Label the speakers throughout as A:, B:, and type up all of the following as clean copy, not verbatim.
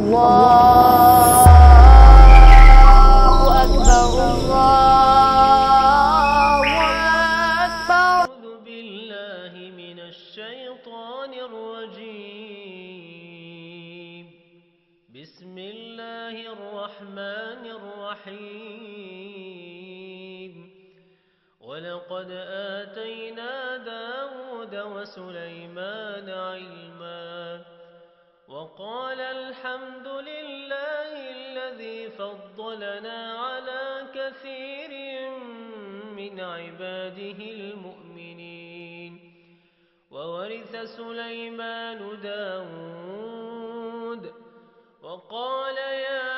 A: الله أكبر الله أكبر.
B: أعوذ بالله من الشيطان الرجيم. بسم الله الرحمن الرحيم. ولقد آتينا داود وسليمان علما وقال الحمد لله الذي فضلنا على كثير من عباده المؤمنين. وورث سليمان داود وقال يا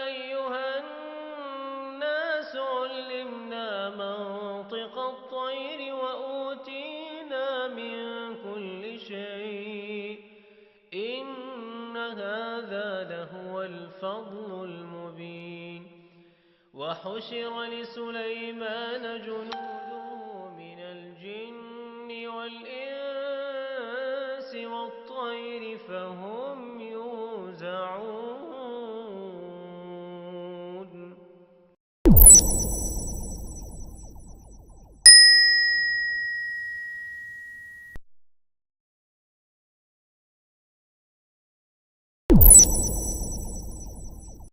B: أيها الناس علمنا منطق الطير وأوتينا من كل شيء إن هذا لهو الفضل المبين. وحشر لسليمان جنوده من الجن والإنس والطير فهم